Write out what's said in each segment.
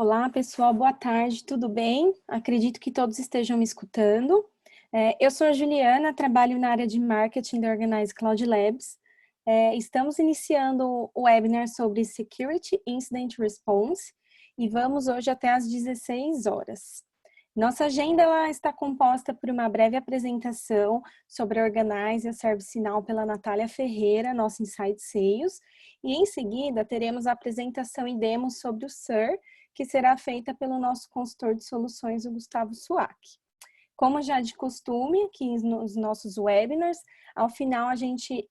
Olá, pessoal, boa tarde, tudo bem? Acredito que todos estejam me escutando. Eu sou a Juliana, trabalho na área de marketing da Organize Cloud Labs. Estamos iniciando o webinar sobre Security Incident Response e vamos hoje até às 16 horas. Nossa agenda ela está composta por uma breve apresentação sobre a Organize e a ServiceNow pela Natália Ferreira, nossa Inside Sales, e em seguida teremos a apresentação e demo sobre o SIR, que será feita pelo nosso consultor de soluções, o Gustavo Suac. Como já de costume, aqui nos nossos webinars, ao final a gente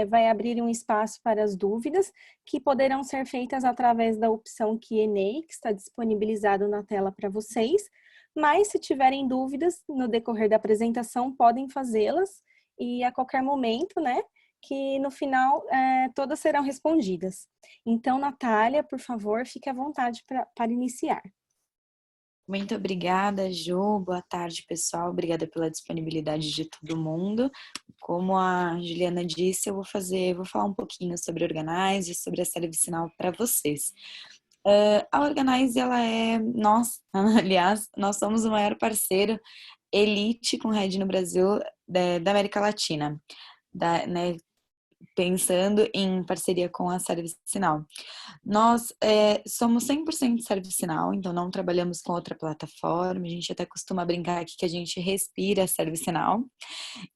vai abrir um espaço para as dúvidas, que poderão ser feitas através da opção Q&A, que está disponibilizado na tela para vocês, mas se tiverem dúvidas no decorrer da apresentação, podem fazê-las e a qualquer momento, né, que no final todas serão respondidas. Então, Natália, por favor, fique à vontade para iniciar. Muito obrigada, Ju. Boa tarde, pessoal. Obrigada pela disponibilidade de todo mundo. Como a Juliana disse, eu vou falar um pouquinho sobre a Organize e sobre a ServiceNow para vocês. A Organize, aliás, nós somos o maior parceiro Elite com rede no Brasil da América Latina, né, pensando em parceria com a ServiceNow. Nós somos 100% ServiceNow, então não trabalhamos com outra plataforma, a gente até costuma brincar aqui que a gente respira ServiceNow.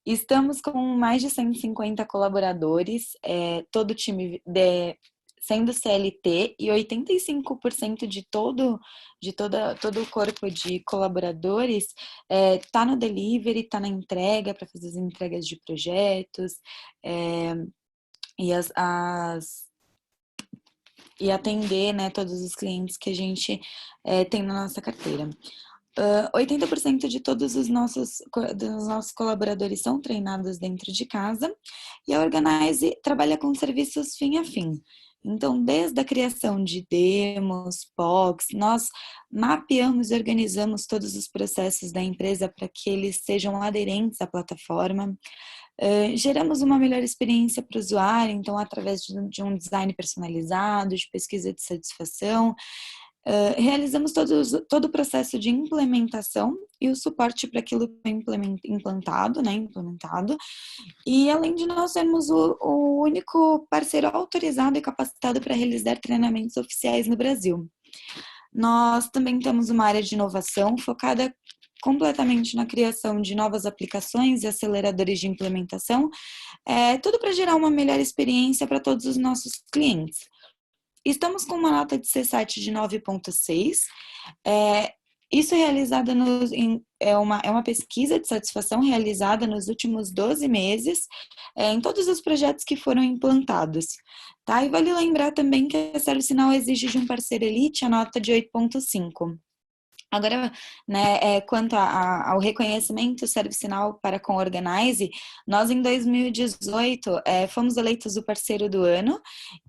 Estamos com mais de 150 colaboradores, todo o time sendo CLT, e 85% de todo o corpo de colaboradores está no delivery, está na entrega, para fazer as entregas de projetos, e atender, né, todos os clientes que a gente tem na nossa carteira. 80% de todos dos nossos colaboradores são treinados dentro de casa, e a Organize trabalha com serviços fim a fim. Então, desde a criação de demos, POCs, nós mapeamos e organizamos todos os processos da empresa para que eles sejam aderentes à plataforma. Geramos uma melhor experiência para o usuário, então através de um design personalizado, de pesquisa de satisfação. Realizamos todo o processo de implementação e o suporte para aquilo que foi implementado. E além de nós sermos o único parceiro autorizado e capacitado para realizar treinamentos oficiais no Brasil. Nós também temos uma área de inovação focada completamente na criação de novas aplicações e aceleradores de implementação, tudo para gerar uma melhor experiência para todos os nossos clientes. Estamos com uma nota de CSAT de 9.6, isso realizada é uma pesquisa de satisfação realizada nos últimos 12 meses, em todos os projetos que foram implantados. Tá? E vale lembrar também que a ServiceNow exige de um parceiro Elite a nota de 8.5. Agora, né, quanto ao reconhecimento ServiceNow para com Organize, nós em 2018 fomos eleitos o parceiro do ano,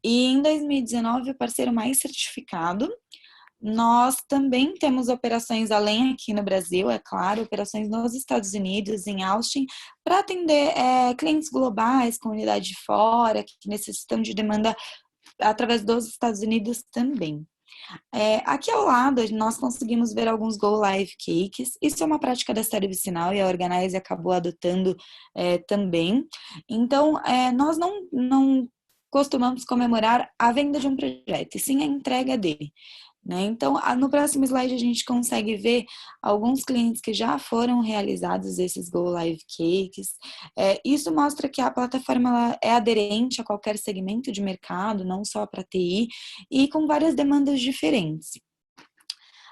e em 2019 o parceiro mais certificado. Nós também temos operações além aqui no Brasil, é claro, operações nos Estados Unidos, em Austin, para atender clientes globais, comunidade de fora, que necessitam de demanda através dos Estados Unidos também. Aqui ao lado, nós conseguimos ver alguns Go Live Cakes. Isso é uma prática da ServiceNow e a Organize acabou adotando também. Então, nós não costumamos comemorar a venda de um projeto, e sim a entrega dele. Né? Então, no próximo slide a gente consegue ver alguns clientes que já foram realizados esses Go Live Cakes. Isso mostra que a plataforma ela é aderente a qualquer segmento de mercado, não só para TI, e com várias demandas diferentes.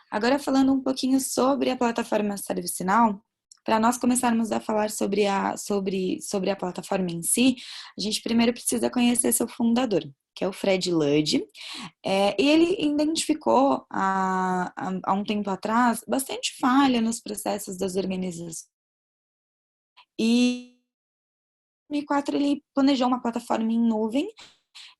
Agora, falando um pouquinho sobre a plataforma ServiceNow, para nós começarmos a falar sobre a plataforma em si, a gente primeiro precisa conhecer seu fundador, que é o Fred Luddy. E ele identificou há um tempo atrás bastante falha nos processos das organizações. E em 2004 ele planejou uma plataforma em nuvem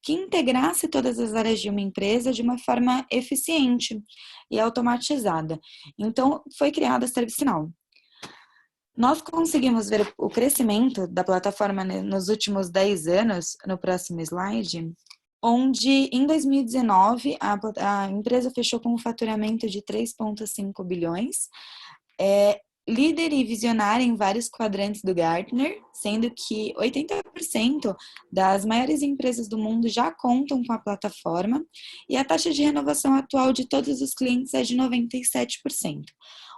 que integrasse todas as áreas de uma empresa de uma forma eficiente e automatizada. Então, foi criada a ServiceNow. Nós conseguimos ver o crescimento da plataforma nos últimos 10 anos, no próximo slide, onde em 2019 a empresa fechou com um faturamento de 3,5 bilhões, líder e visionária em vários quadrantes do Gartner, sendo que 80% das maiores empresas do mundo já contam com a plataforma e a taxa de renovação atual de todos os clientes é de 97%.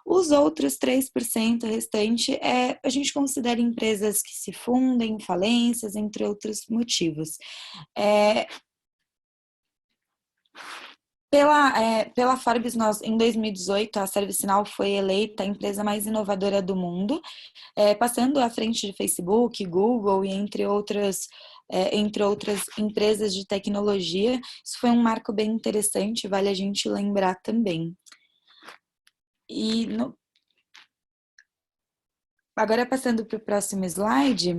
Os outros 3% restante a gente considera empresas que se fundem, falências, entre outros motivos. Pela Forbes, em 2018, a ServiceNow foi eleita a empresa mais inovadora do mundo, passando à frente de Facebook, Google e entre outras empresas de tecnologia. Isso foi um marco bem interessante, vale a gente lembrar também. Agora, passando para o próximo slide,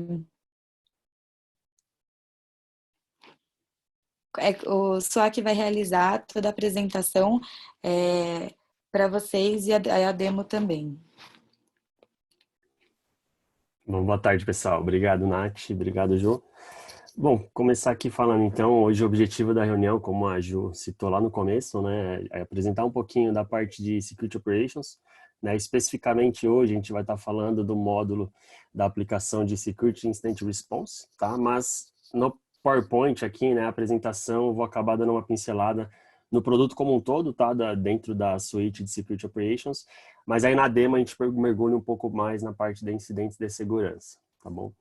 o Suak vai realizar toda a apresentação para vocês e a demo também. Bom, boa tarde, pessoal. Obrigado, Nath. Obrigado, Ju. Bom, começar aqui falando, então, hoje o objetivo da reunião, como a Ju citou lá no começo, né, é apresentar um pouquinho da parte de Security Operations, né, especificamente hoje a gente vai estar falando do módulo da aplicação de Security Incident Response, tá? Mas no PowerPoint aqui, né, a apresentação, eu vou acabar dando uma pincelada no produto como um todo, tá? Dentro da suite de Security Operations, mas aí na demo a gente mergulha um pouco mais na parte de incidentes de segurança, tá bom?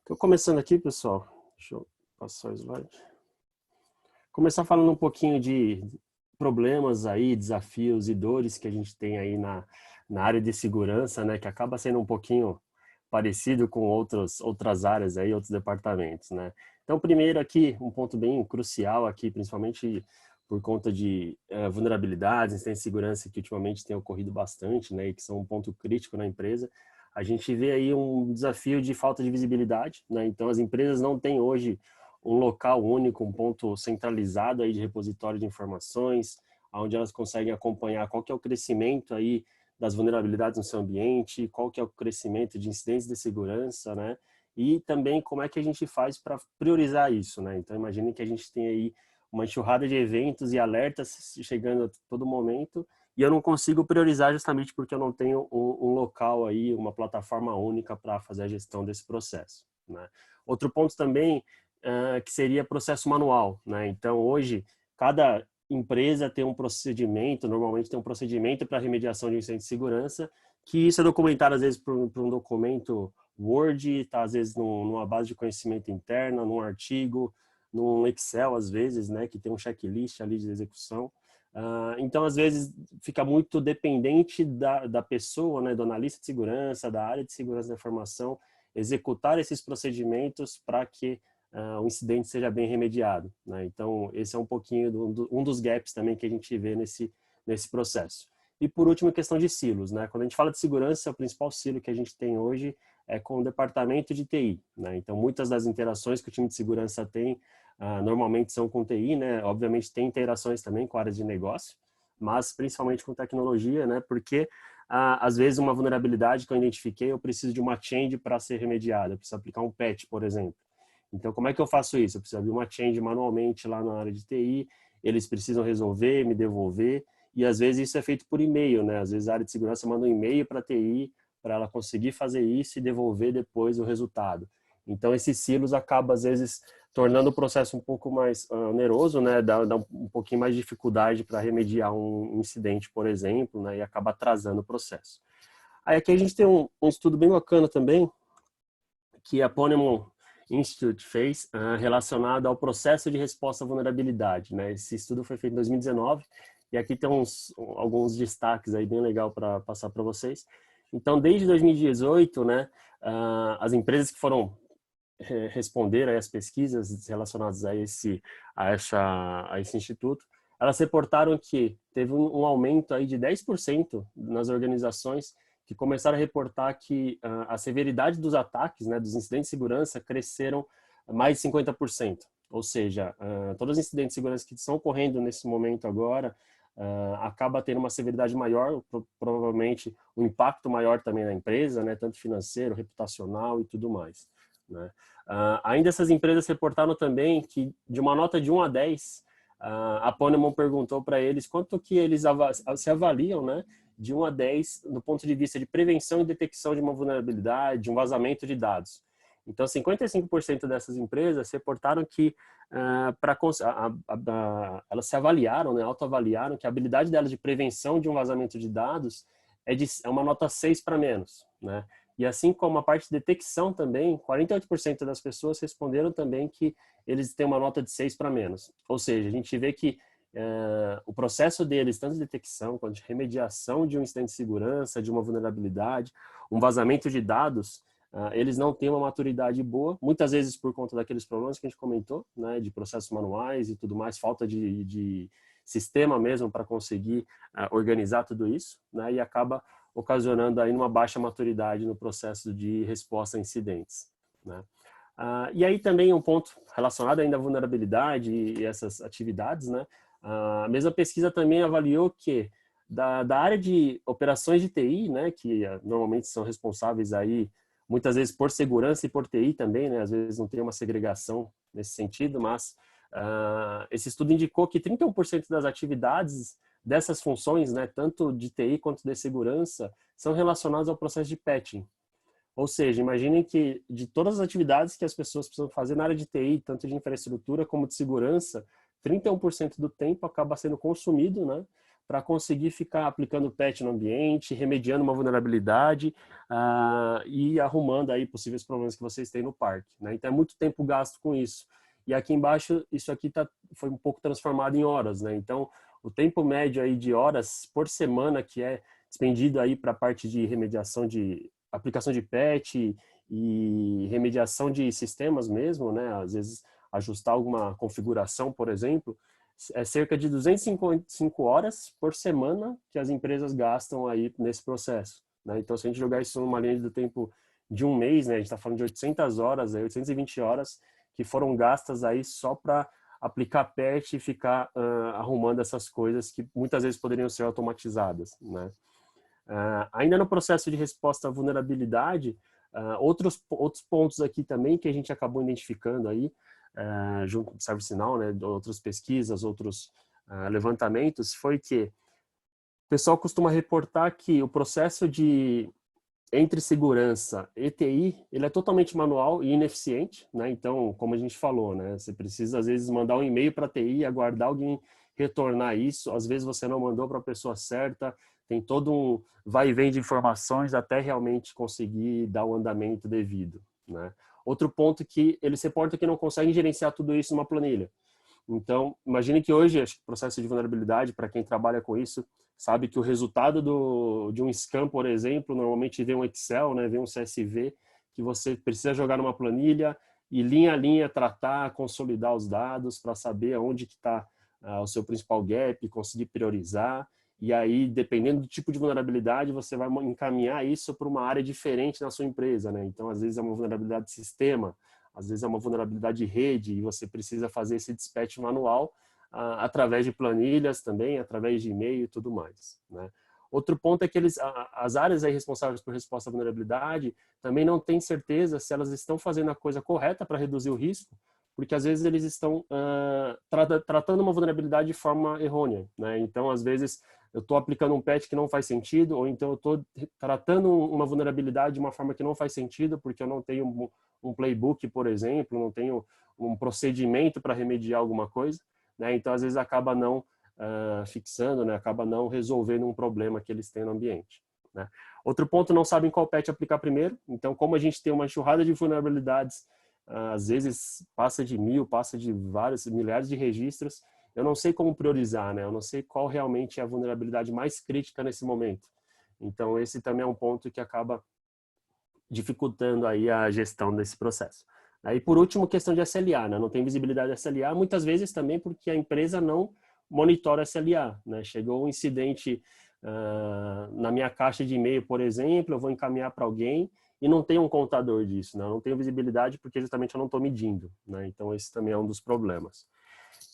Então, começando aqui, pessoal, deixa eu passar o slide. Começar falando um pouquinho de problemas aí, desafios e dores que a gente tem aí na área de segurança, né, que acaba sendo um pouquinho parecido com outras áreas aí, outros departamentos, né. Então, primeiro aqui, um ponto bem crucial aqui, principalmente por conta de vulnerabilidades, incidentes de segurança que ultimamente tem ocorrido bastante, né, e que são um ponto crítico na empresa. A gente vê aí um desafio de falta de visibilidade, né, então as empresas não têm hoje um local único, um ponto centralizado aí de repositório de informações, onde elas conseguem acompanhar qual que é o crescimento aí das vulnerabilidades no seu ambiente, qual que é o crescimento de incidentes de segurança, né? E também como é que a gente faz para priorizar isso, né? Então imagine que a gente tem aí uma enxurrada de eventos e alertas chegando a todo momento e eu não consigo priorizar justamente porque eu não tenho um local aí, uma plataforma única para fazer a gestão desse processo, né? Outro ponto também que seria processo manual, né? Então, hoje, cada empresa tem um procedimento, normalmente tem um procedimento para remediação de incêndio de segurança, que isso é documentado, às vezes, por um documento Word, tá, às vezes, numa base de conhecimento interna, num artigo, num Excel, às vezes, né, que tem um checklist ali de execução. Então, às vezes, fica muito dependente da pessoa, né, do analista de segurança, da área de segurança da informação, executar esses procedimentos para que o incidente seja bem remediado, né? Então, esse é um pouquinho um dos gaps também que a gente vê nesse processo. E, por último, questão de silos, né? Quando a gente fala de segurança, o principal silo que a gente tem hoje é com o departamento de TI, né? Então, muitas das interações que o time de segurança tem, normalmente são com TI, né? Obviamente, tem interações também com áreas de negócio, mas principalmente com tecnologia, né? Porque, às vezes, uma vulnerabilidade que eu identifiquei, eu preciso de uma change para ser remediada, eu preciso aplicar um patch, por exemplo. Então, como é que eu faço isso? Eu preciso abrir uma change manualmente lá na área de TI, eles precisam resolver, me devolver, e às vezes isso é feito por e-mail, né? Às vezes a área de segurança manda um e-mail para a TI para ela conseguir fazer isso e devolver depois o resultado. Então, esses silos acabam, às vezes, tornando o processo um pouco mais oneroso, né? Dá um pouquinho mais de dificuldade para remediar um incidente, por exemplo, né? E acaba atrasando o processo. Aí aqui a gente tem um estudo bem bacana também, que a Ponemon Institute fez relacionado ao processo de resposta à vulnerabilidade, né? Esse estudo foi feito em 2019 e aqui tem alguns destaques aí bem legal para passar para vocês. Então, desde 2018, né, as empresas que foram responder aí as pesquisas relacionadas a esse instituto, elas reportaram que teve um aumento aí de 10% nas organizações que começaram a reportar que a severidade dos ataques, né, dos incidentes de segurança, cresceram mais de 50%. Ou seja, todos os incidentes de segurança que estão ocorrendo nesse momento agora, acaba tendo uma severidade maior, provavelmente um impacto maior também na empresa, né, tanto financeiro, reputacional e tudo mais. né? Ainda essas empresas reportaram também que de uma nota de 1 a 10, a Ponemon perguntou para eles quanto que eles se avaliam, né, de 1 a 10 do ponto de vista de prevenção e detecção de uma vulnerabilidade, de um vazamento de dados. Então, 55% dessas empresas reportaram que elas se avaliaram, né, autoavaliaram que a habilidade delas de prevenção de um vazamento de dados é uma nota 6 para menos, né? E assim como a parte de detecção também, 48% das pessoas responderam também que eles têm uma nota de 6 para menos. Ou seja, a gente vê que o processo deles, tanto de detecção quanto de remediação de um incidente de segurança, de uma vulnerabilidade, um vazamento de dados, eles não têm uma maturidade boa, muitas vezes por conta daqueles problemas que a gente comentou, né, de processos manuais e tudo mais, falta de sistema mesmo para conseguir organizar tudo isso, né, e acaba ocasionando aí uma baixa maturidade no processo de resposta a incidentes, né. E aí também um ponto relacionado ainda à vulnerabilidade e essas atividades, né, a mesma pesquisa também avaliou que da área de operações de TI, né, que normalmente são responsáveis aí muitas vezes por segurança e por TI também, né, às vezes não tem uma segregação nesse sentido, mas esse estudo indicou que 31% das atividades dessas funções, né, tanto de TI quanto de segurança, são relacionadas ao processo de patching. Ou seja, imaginem que de todas as atividades que as pessoas precisam fazer na área de TI, tanto de infraestrutura como de segurança, 31% do tempo acaba sendo consumido, né, para conseguir ficar aplicando patch no ambiente, remediando uma vulnerabilidade e arrumando aí possíveis problemas que vocês têm no parque, né? Então é muito tempo gasto com isso. E aqui embaixo, isso aqui foi um pouco transformado em horas, né? Então, o tempo médio aí de horas por semana que é despendido aí para a parte de remediação de aplicação de patch e remediação de sistemas mesmo, né? Às vezes ajustar alguma configuração, por exemplo, é cerca de 255 horas por semana que as empresas gastam aí nesse processo, né? Então, se a gente jogar isso numa linha do tempo de um mês, né? A gente está falando de 800 horas, 820 horas que foram gastas aí só para aplicar patch e ficar arrumando essas coisas que muitas vezes poderiam ser automatizadas, né? Ainda no processo de resposta à vulnerabilidade, outros pontos aqui também que a gente acabou identificando aí, junto com o ServiceNow, né, outras pesquisas, outros levantamentos, foi que o pessoal costuma reportar que o processo entre segurança e TI, ele é totalmente manual e ineficiente, né? Então, como a gente falou, né, você precisa às vezes mandar um e-mail para a TI, aguardar alguém retornar isso, às vezes você não mandou para a pessoa certa, tem todo um vai e vem de informações até realmente conseguir dar o andamento devido, né? Outro ponto que eles reportam que não conseguem gerenciar tudo isso numa planilha. Então, imagine que hoje, acho que o processo de vulnerabilidade, para quem trabalha com isso, sabe que o resultado de um scan, por exemplo, normalmente vem um Excel, né, vem um CSV, que você precisa jogar numa planilha e linha a linha tratar, consolidar os dados para saber onde que está o seu principal gap, conseguir priorizar. E aí, dependendo do tipo de vulnerabilidade, você vai encaminhar isso para uma área diferente na sua empresa, né? Então, às vezes é uma vulnerabilidade de sistema, às vezes é uma vulnerabilidade de rede e você precisa fazer esse dispatch manual através de planilhas também, através de e-mail e tudo mais, né? Outro ponto é que as áreas aí responsáveis por resposta à vulnerabilidade também não têm certeza se elas estão fazendo a coisa correta para reduzir o risco, porque às vezes eles estão tratando uma vulnerabilidade de forma errônea, né? Então, às vezes, eu estou aplicando um patch que não faz sentido, ou então eu estou tratando uma vulnerabilidade de uma forma que não faz sentido, porque eu não tenho um playbook, por exemplo, não tenho um procedimento para remediar alguma coisa, né? Então, às vezes, acaba não fixando, né? Acaba não resolvendo um problema que eles têm no ambiente, né? Outro ponto, não sabem qual patch aplicar primeiro. Então, como a gente tem uma enxurrada de vulnerabilidades, às vezes passa de 1000, passa de vários, milhares de registros, eu não sei como priorizar, né? Eu não sei qual realmente é a vulnerabilidade mais crítica nesse momento. Então, esse também é um ponto que acaba dificultando aí a gestão desse processo. Aí, por último, questão de SLA, né? Não tem visibilidade de SLA, muitas vezes também porque a empresa não monitora SLA, né? Chegou um incidente na minha caixa de e-mail, por exemplo, eu vou encaminhar para alguém e não tem um contador disso, né? Eu não tenho visibilidade porque justamente eu não estou medindo, né? Então, esse também é um dos problemas.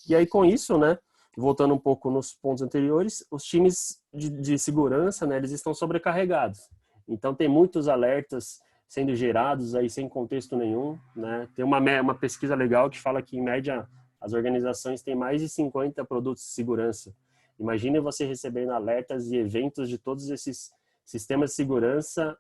E aí, com isso, né, voltando um pouco nos pontos anteriores, os times de segurança, né, eles estão sobrecarregados. Então, tem muitos alertas sendo gerados aí sem contexto nenhum, né? Tem uma pesquisa legal que fala que, em média, as organizações têm mais de 50 produtos de segurança. Imagine você recebendo alertas e eventos de todos esses sistemas de segurança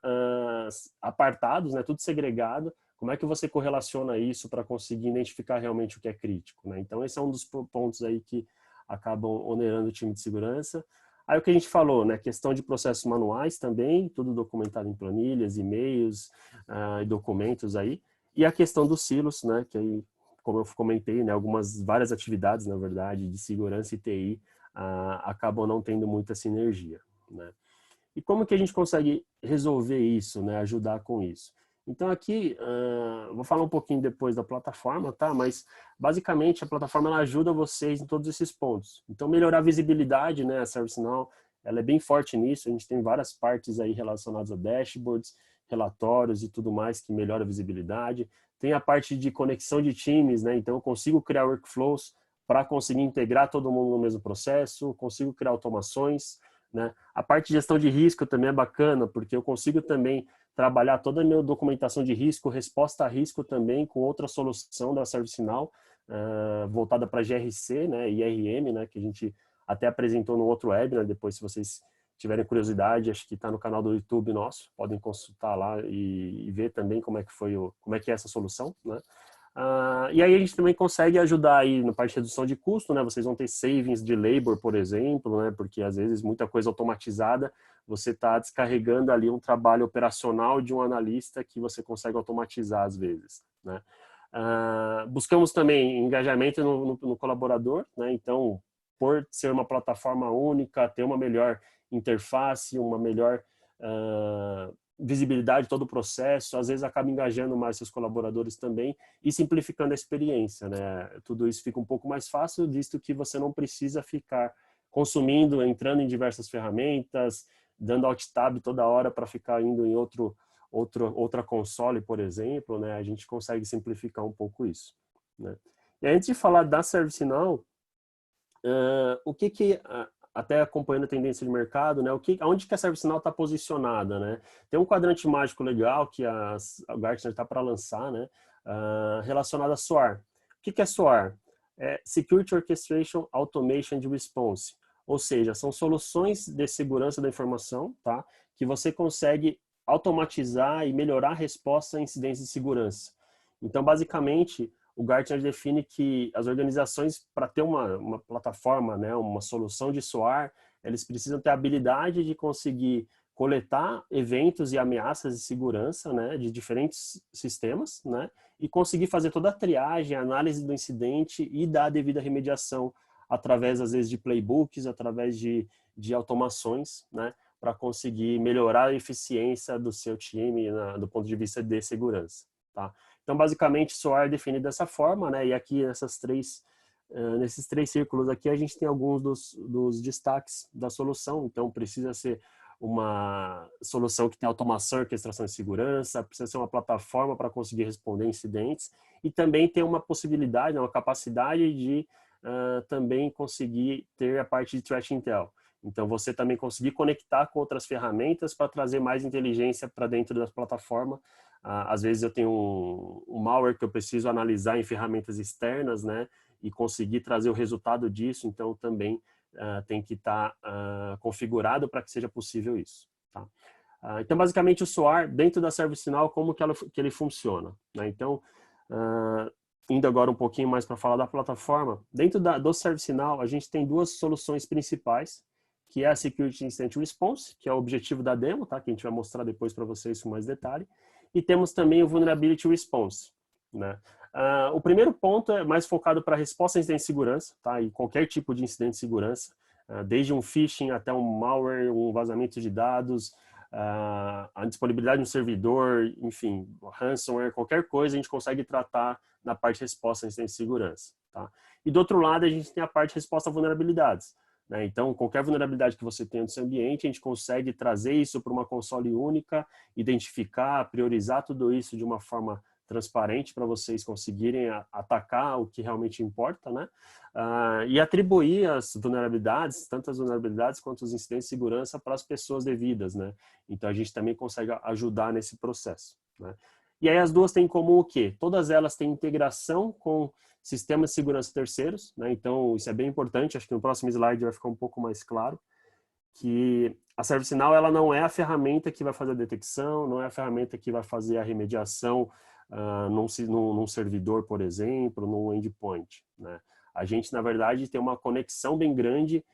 apartados, né? Tudo segregado. Como é que você correlaciona isso para conseguir identificar realmente o que é crítico, né? Então, esse é um dos pontos aí que acabam onerando o time de segurança. Aí o que a gente falou, né? Questão de processos manuais também, tudo documentado em planilhas, e-mails e documentos aí. E a questão dos silos, né? Que aí, como eu comentei, né? Várias atividades, na verdade, de segurança e TI acabam não tendo muita sinergia, né? E como que a gente consegue resolver isso, né? Ajudar com isso? Então aqui, vou falar um pouquinho depois da plataforma, tá? Mas basicamente a plataforma ela ajuda vocês em todos esses pontos. Então melhorar a visibilidade, né? A ServiceNow, ela é bem forte nisso. A gente tem várias partes aí relacionadas a dashboards, relatórios e tudo mais que melhora a visibilidade. Tem a parte de conexão de times, né? Então eu consigo criar workflows para conseguir integrar todo mundo no mesmo processo, consigo criar automações, né? A parte de gestão de risco também é bacana, porque eu consigo também trabalhar toda a minha documentação de risco, resposta a risco também com outra solução da ServiceNow, voltada para GRC, né, e IRM, né, que a gente até apresentou no outro webinar. Depois, se vocês tiverem curiosidade, acho que está no canal do YouTube nosso, podem consultar lá e ver também como é que é essa solução, né? E aí a gente também consegue ajudar aí na parte de redução de custo, né? Vocês vão ter savings de labor, por exemplo, né? Porque às vezes muita coisa automatizada, você está descarregando ali um trabalho operacional de um analista que você consegue automatizar às vezes, né? Buscamos também engajamento no colaborador, né? Então, por ser uma plataforma única, ter uma melhor interface, uma melhor visibilidade de todo o processo, às vezes acaba engajando mais seus colaboradores também e simplificando a experiência, né? Tudo isso fica um pouco mais fácil, visto que você não precisa ficar consumindo, entrando em diversas ferramentas, dando alt tab toda hora para ficar indo em outra console, por exemplo, né? A gente consegue simplificar um pouco isso, né? E antes de falar da ServiceNow, o que até acompanhando a tendência de mercado, né? Aonde que a ServiceNow está posicionada, né? Tem um quadrante mágico legal que a Gartner está para lançar, né? Relacionado a SOAR. O que é SOAR? É Security Orchestration Automation and Response. Ou seja, são soluções de segurança da informação, tá? Que você consegue automatizar e melhorar a resposta a incidentes de segurança. Então, basicamente, o Gartner define que as organizações, para ter uma plataforma, né, uma solução de SOAR, eles precisam ter a habilidade de conseguir coletar eventos e ameaças de segurança, né, de diferentes sistemas, né, e conseguir fazer toda a triagem, a análise do incidente e dar a devida remediação através, às vezes, de playbooks, através de automações, né, para conseguir melhorar a eficiência do seu time do ponto de vista de segurança, tá? Então, basicamente, SOAR é definido dessa forma, né? E aqui nesses três círculos aqui, a gente tem alguns dos destaques da solução. Então, precisa ser uma solução que tem automação e orquestração de segurança, precisa ser uma plataforma para conseguir responder incidentes e também tem uma possibilidade, uma capacidade de também conseguir ter a parte de Threat Intel. Então, você também conseguir conectar com outras ferramentas para trazer mais inteligência para dentro da plataforma. Às vezes eu tenho um malware que eu preciso analisar em ferramentas externas, né? E conseguir trazer o resultado disso, então também tem que estar configurado para que seja possível isso, tá? Então, basicamente, o SOAR, dentro da ServiceNow, como que ele funciona, né? Então, indo agora um pouquinho mais para falar da plataforma, dentro do ServiceNow, a gente tem duas soluções principais, que é a Security Incident Response, que é o objetivo da demo, tá? Que a gente vai mostrar depois para vocês com mais detalhe. E temos também o Vulnerability Response, né? O primeiro ponto é mais focado para resposta a incidente de segurança, tá? E qualquer tipo de incidente de segurança, desde um phishing até um malware, um vazamento de dados, a disponibilidade de um servidor, enfim, ransomware, qualquer coisa a gente consegue tratar na parte de resposta a incidente de segurança, tá? E do outro lado a gente tem a parte de resposta a vulnerabilidades, né? Então, qualquer vulnerabilidade que você tenha no seu ambiente, a gente consegue trazer isso para uma console única, identificar, priorizar tudo isso de uma forma transparente para vocês conseguirem atacar o que realmente importa, né? E atribuir as vulnerabilidades, tanto as vulnerabilidades quanto os incidentes de segurança para as pessoas devidas, né? Então, a gente também consegue ajudar nesse processo, né? E aí as duas têm em comum o quê? Todas elas têm integração com sistemas de segurança terceiros, né? Então, isso é bem importante, acho que no próximo slide vai ficar um pouco mais claro, que a ServiceNow ela não é a ferramenta que vai fazer a detecção, não é a ferramenta que vai fazer a remediação num servidor, por exemplo, num endpoint, né? A gente, na verdade, tem uma conexão bem grande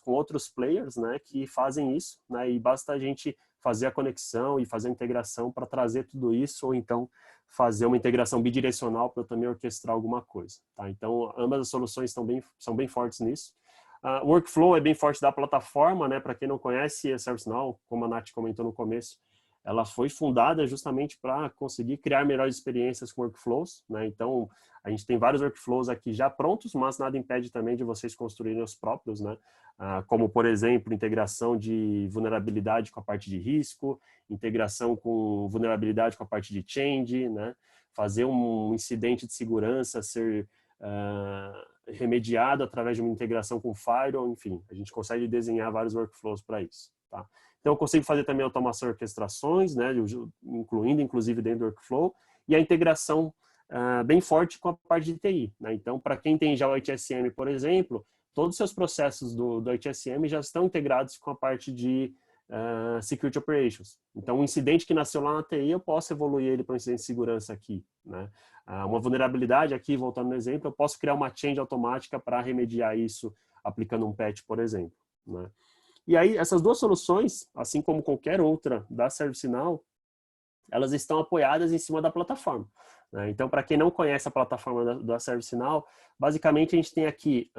com outros players, né, que fazem isso, né, e basta a gente fazer a conexão e fazer a integração para trazer tudo isso, ou então fazer uma integração bidirecional para também orquestrar alguma coisa, tá? Então, ambas as soluções são bem fortes nisso. O workflow é bem forte da plataforma, né? Para quem não conhece a ServiceNow, como a Nath comentou no começo, ela foi fundada justamente para conseguir criar melhores experiências com workflows, né? Então, a gente tem vários workflows aqui já prontos, mas nada impede também de vocês construírem os próprios, né? Como, por exemplo, integração de vulnerabilidade com a parte de risco, integração com vulnerabilidade com a parte de change, né? Fazer um incidente de segurança ser remediado através de uma integração com Firewall, enfim, a gente consegue desenhar vários workflows para isso, tá? Então, eu consigo fazer também automação e orquestrações, né, incluindo, inclusive, dentro do workflow, e a integração bem forte com a parte de TI, né? Então, para quem tem já o ITSM, por exemplo, todos os seus processos do ITSM já estão integrados com a parte de Security Operations. Então, um incidente que nasceu lá na TI, eu posso evoluir ele para um incidente de segurança aqui, né? Uma vulnerabilidade aqui, voltando no exemplo, eu posso criar uma change automática para remediar isso aplicando um patch, por exemplo, né? E aí, essas duas soluções, assim como qualquer outra da ServiceNow, elas estão apoiadas em cima da plataforma, né? Então, para quem não conhece a plataforma da ServiceNow, basicamente a gente tem aqui,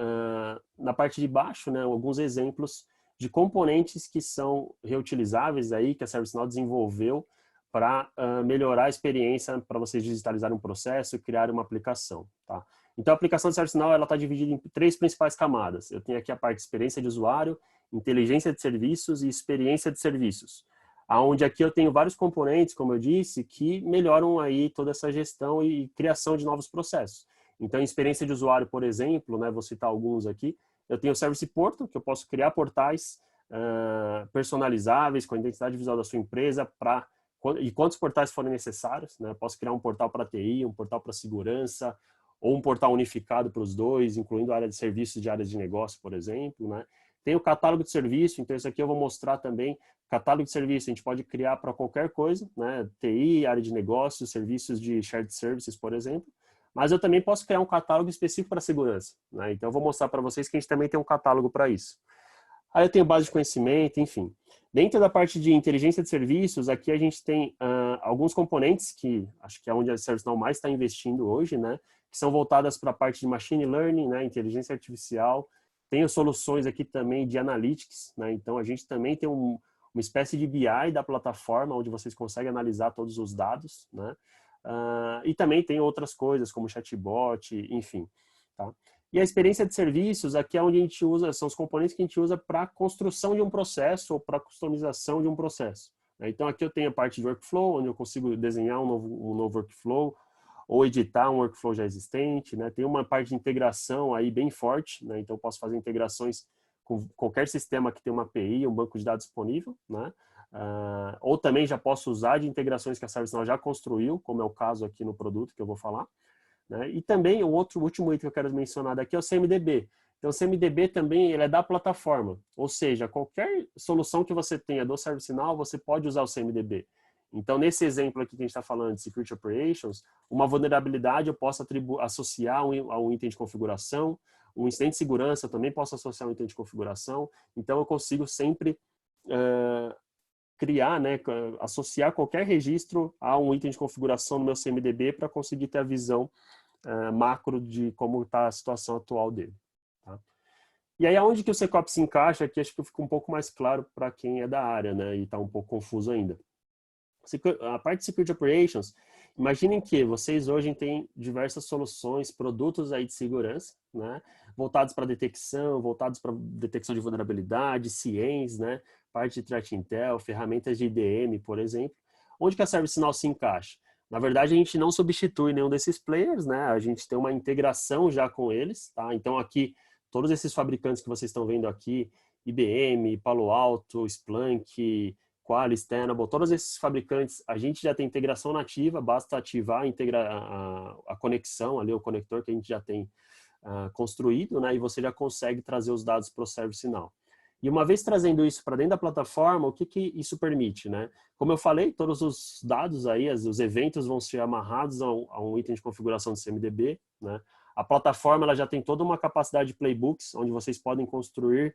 na parte de baixo, né, alguns exemplos de componentes que são reutilizáveis aí, que a ServiceNow desenvolveu para melhorar a experiência para vocês digitalizarem um processo e criar uma aplicação, tá? Então, a aplicação de ServiceNow está dividida em 3 principais camadas. Eu tenho aqui a parte de experiência de usuário, inteligência de serviços e experiência de serviços. Onde aqui eu tenho vários componentes, como eu disse, que melhoram aí toda essa gestão e criação de novos processos. Então, em experiência de usuário, por exemplo, né, vou citar alguns aqui, eu tenho o Service Portal, que eu posso criar portais personalizáveis com a identidade visual da sua empresa e quantos portais forem necessários, né? Eu posso criar um portal para TI, um portal para segurança, ou um portal unificado para os dois, incluindo a área de serviços de áreas de negócio, por exemplo, né? Tem o catálogo de serviço, então isso aqui eu vou mostrar também. Catálogo de serviço a gente pode criar para qualquer coisa, né? TI, área de negócios, serviços de shared services, por exemplo. Mas eu também posso criar um catálogo específico para segurança, né? Então eu vou mostrar para vocês que a gente também tem um catálogo para isso. Aí eu tenho base de conhecimento, enfim. Dentro da parte de inteligência de serviços, aqui a gente tem alguns componentes que acho que é onde a ServiceNow mais está investindo hoje, né? Que são voltadas para a parte de machine learning, né? Inteligência artificial. Tenho soluções aqui também de analytics, né? Então a gente também tem uma espécie de BI da plataforma, onde vocês conseguem analisar todos os dados, né? E também tem outras coisas, como chatbot, enfim, tá? E a experiência de serviços, aqui é onde a gente usa, são os componentes que a gente usa para a construção de um processo ou para a customização de um processo, né? Então aqui eu tenho a parte de workflow, onde eu consigo desenhar um novo workflow, ou editar um workflow já existente, né? Tem uma parte de integração aí bem forte, né? Então eu posso fazer integrações com qualquer sistema que tem uma API, um banco de dados disponível, né? Ou também já posso usar de integrações que a ServiceNow já construiu, como é o caso aqui no produto que eu vou falar, né? E também o último item que eu quero mencionar daqui é o CMDB. Então o CMDB também ele é da plataforma, ou seja, qualquer solução que você tenha do ServiceNow, você pode usar o CMDB. Então, nesse exemplo aqui que a gente está falando de Security Operations, uma vulnerabilidade eu posso associar a um item de configuração, um incidente de segurança eu também posso associar a um item de configuração, então eu consigo sempre criar, né, associar qualquer registro a um item de configuração no meu CMDB para conseguir ter a visão macro de como está a situação atual dele, tá? E aí, aonde que o SecOps se encaixa, aqui acho que fica um pouco mais claro para quem é da área, né, e está um pouco confuso ainda. A parte de Security Operations, imaginem que vocês hoje têm diversas soluções, produtos aí de segurança, né, voltados para detecção de vulnerabilidade, CIEMs, né, parte de Threat Intel, ferramentas de IDM, por exemplo. Onde que a ServiceNow se encaixa? Na verdade, a gente não substitui nenhum desses players, né, a gente tem uma integração já com eles, tá? Então aqui, todos esses fabricantes que vocês estão vendo aqui, IBM, Palo Alto, Splunk, Qualys, Tenable, todos esses fabricantes, a gente já tem integração nativa, basta ativar a conexão ali, o conector que a gente já tem construído, né? E você já consegue trazer os dados para o ServiceNow. E uma vez trazendo isso para dentro da plataforma, o que isso permite, né? Como eu falei, todos os dados aí, os eventos vão ser amarrados a um item de configuração do CMDB, né? A plataforma ela já tem toda uma capacidade de playbooks, onde vocês podem construir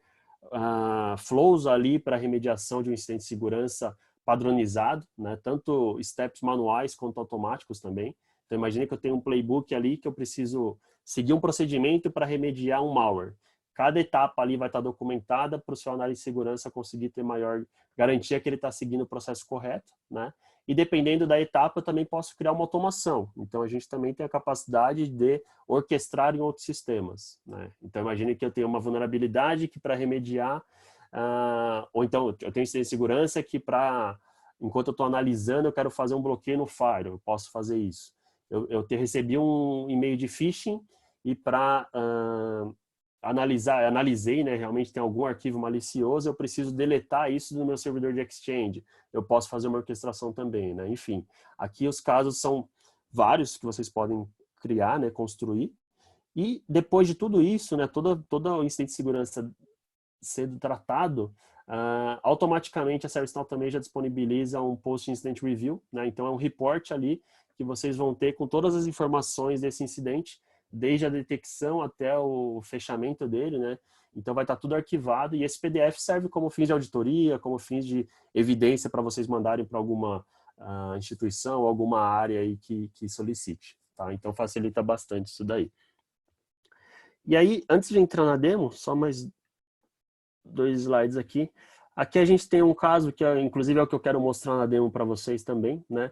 flows ali para remediação de um incidente de segurança padronizado, né? Tanto steps manuais quanto automáticos também. Então imagine que eu tenho um playbook ali que eu preciso seguir um procedimento para remediar um malware. Cada etapa ali vai estar documentada para o seu analista de segurança conseguir ter maior garantia que ele está seguindo o processo correto, né? E dependendo da etapa, eu também posso criar uma automação. Então, a gente também tem a capacidade de orquestrar em outros sistemas, né? Então, imagine que eu tenho uma vulnerabilidade que para remediar, ou então eu tenho incidente de segurança que enquanto eu estou analisando, eu quero fazer um bloqueio no firewall, eu posso fazer isso. Eu recebi um e-mail de phishing e para analisei, né, realmente tem algum arquivo malicioso, eu preciso deletar isso do meu servidor de Exchange. Eu posso fazer uma orquestração também, né? Enfim, aqui os casos são vários que vocês podem criar, né, construir. E depois de tudo isso, né, todo o incidente de segurança sendo tratado, automaticamente a ServiceNow também já disponibiliza um Post-Incident Review, né? Então é um report ali que vocês vão ter com todas as informações desse incidente, desde a detecção até o fechamento dele, né? Então vai estar tudo arquivado e esse PDF serve como fins de auditoria, como fins de evidência para vocês mandarem para alguma instituição ou alguma área aí que solicite, tá? Então facilita bastante isso daí. E aí, antes de entrar na demo, só mais 2 slides aqui. Aqui a gente tem um caso que, inclusive, é o que eu quero mostrar na demo para vocês também, né?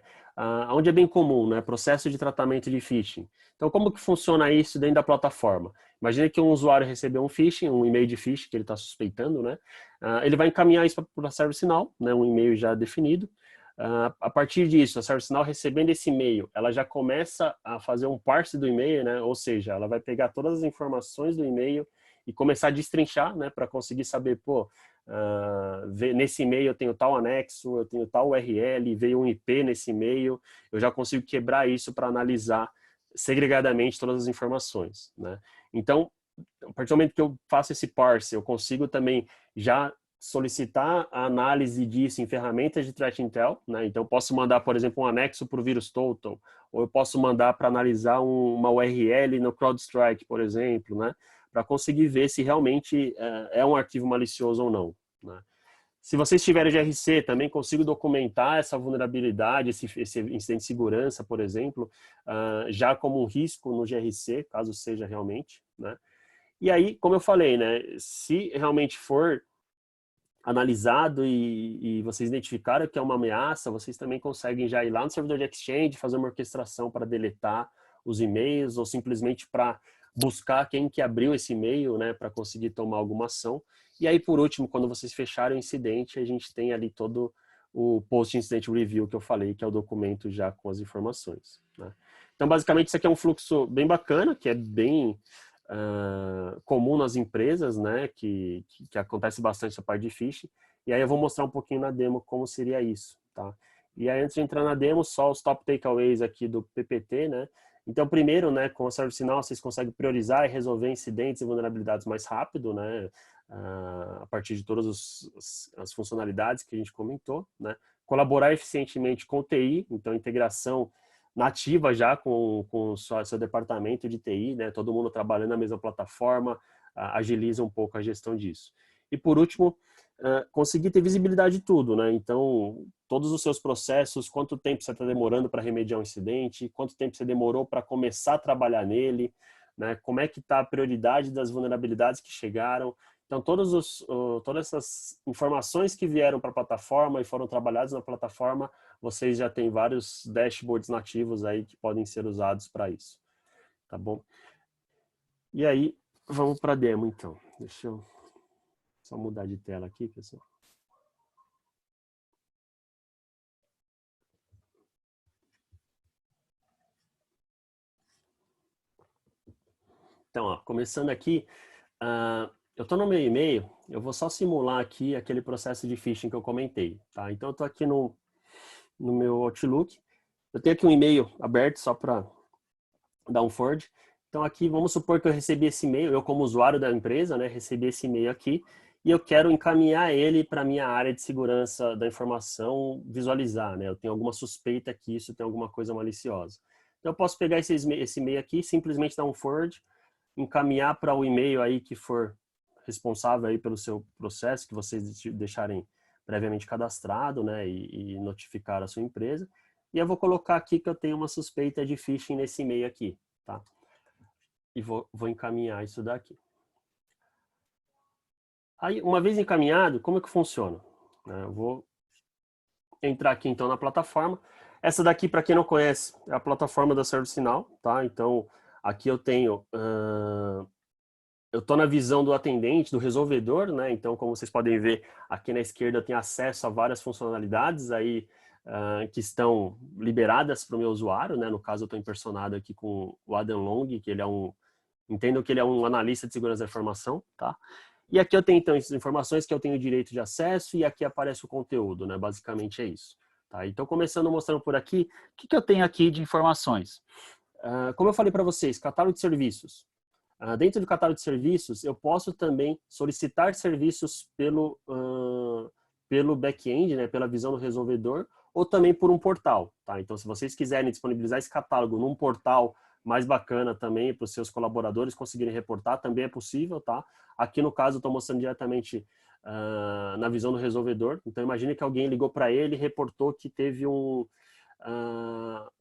Onde é bem comum, né? Processo de tratamento de phishing. Então, como que funciona isso dentro da plataforma? Imagine que um usuário recebeu um phishing, um e-mail de phishing que ele está suspeitando, né? Ele vai encaminhar isso para a ServiceNow, né? Um e-mail já definido. A partir disso, a ServiceNow recebendo esse e-mail, ela já começa a fazer um parse do e-mail, né? Ou seja, ela vai pegar todas as informações do e-mail e começar a destrinchar, né, para conseguir saber, pô, nesse e-mail eu tenho tal anexo, eu tenho tal URL, veio um IP nesse e-mail, eu já consigo quebrar isso para analisar segregadamente todas as informações, né? Então, a partir do momento que eu faço esse parse, eu consigo também já solicitar a análise disso em ferramentas de Threat Intel, né? Então, eu posso mandar, por exemplo, um anexo para o Virus Total, ou eu posso mandar para analisar uma URL no CrowdStrike, por exemplo, né? Para conseguir ver se realmente é um arquivo malicioso ou não, né? Se vocês tiverem GRC, também consigo documentar essa vulnerabilidade, esse incidente de segurança, por exemplo, já como um risco no GRC, caso seja realmente, né? E aí, como eu falei, né, se realmente for analisado e vocês identificaram que é uma ameaça, vocês também conseguem já ir lá no servidor de Exchange, fazer uma orquestração para deletar os e-mails ou simplesmente para buscar quem que abriu esse e-mail, né, para conseguir tomar alguma ação. E aí, por último, quando vocês fecharem o incidente, a gente tem ali todo o Post-Incident Review que eu falei, que é o documento já com as informações, né? Então, basicamente, isso aqui é um fluxo bem bacana, que é bem comum nas empresas, né, que acontece bastante essa parte de phishing. E aí eu vou mostrar um pouquinho na demo como seria isso, tá? E aí, antes de entrar na demo, só os top takeaways aqui do PPT, né? Então, primeiro, né, com o ServiceNow, vocês conseguem priorizar e resolver incidentes e vulnerabilidades mais rápido, né? A partir de todas as funcionalidades que a gente comentou, né? Colaborar eficientemente com o TI, então integração nativa já com o seu departamento de TI, né? Todo mundo trabalhando na mesma plataforma, agiliza um pouco a gestão disso. E por último, conseguir ter visibilidade de tudo, né? Então, todos os seus processos, quanto tempo você está demorando para remediar um incidente, quanto tempo você demorou para começar a trabalhar nele, né? Como é que está a prioridade das vulnerabilidades que chegaram. Então, todas essas informações que vieram para a plataforma e foram trabalhadas na plataforma, vocês já têm vários dashboards nativos aí que podem ser usados para isso, tá bom? E aí, vamos para a demo, então. Deixa eu só mudar de tela aqui, pessoal. Então, ó, começando aqui, eu estou no meu e-mail, eu vou só simular aqui aquele processo de phishing que eu comentei, tá? Então, eu estou aqui no meu Outlook, eu tenho aqui um e-mail aberto só para dar um forward. Então, aqui, vamos supor que eu recebi esse e-mail, eu como usuário da empresa, né, recebi esse e-mail aqui, e eu quero encaminhar ele para a minha área de segurança da informação visualizar, né? Eu tenho alguma suspeita que isso tem alguma coisa maliciosa. Então, eu posso pegar esse e-mail aqui, simplesmente dar um forward, encaminhar para o e-mail aí que for responsável aí pelo seu processo, que vocês deixarem previamente cadastrado, né, e notificar a sua empresa. E eu vou colocar aqui que eu tenho uma suspeita de phishing nesse e-mail aqui, tá? E vou encaminhar isso daqui. Aí, uma vez encaminhado, como é que funciona? Eu vou entrar aqui então na plataforma. Essa daqui, para quem não conhece, é a plataforma da ServiceNow, tá? Então, aqui eu tenho eu estou na visão do atendente, do resolvedor, né? Então, como vocês podem ver, aqui na esquerda eu tenho acesso a várias funcionalidades aí que estão liberadas para o meu usuário, né? No caso, eu estou impersonado aqui com o Adam Long, que ele é entendo que ele é um analista de segurança da informação, tá? E aqui eu tenho, então, essas informações que eu tenho direito de acesso e aqui aparece o conteúdo, né? Basicamente é isso. Tá? Então, começando mostrando por aqui, o que eu tenho aqui de informações? Como eu falei para vocês, catálogo de serviços. Dentro do catálogo de serviços, eu posso também solicitar serviços pelo back-end, né, pela visão do resolvedor, ou também por um portal. Tá? Então, se vocês quiserem disponibilizar esse catálogo num portal mais bacana também para os seus colaboradores conseguirem reportar, também é possível. Tá? Aqui, no caso, eu estou mostrando diretamente na visão do resolvedor. Então, imagine que alguém ligou para ele e reportou que teve um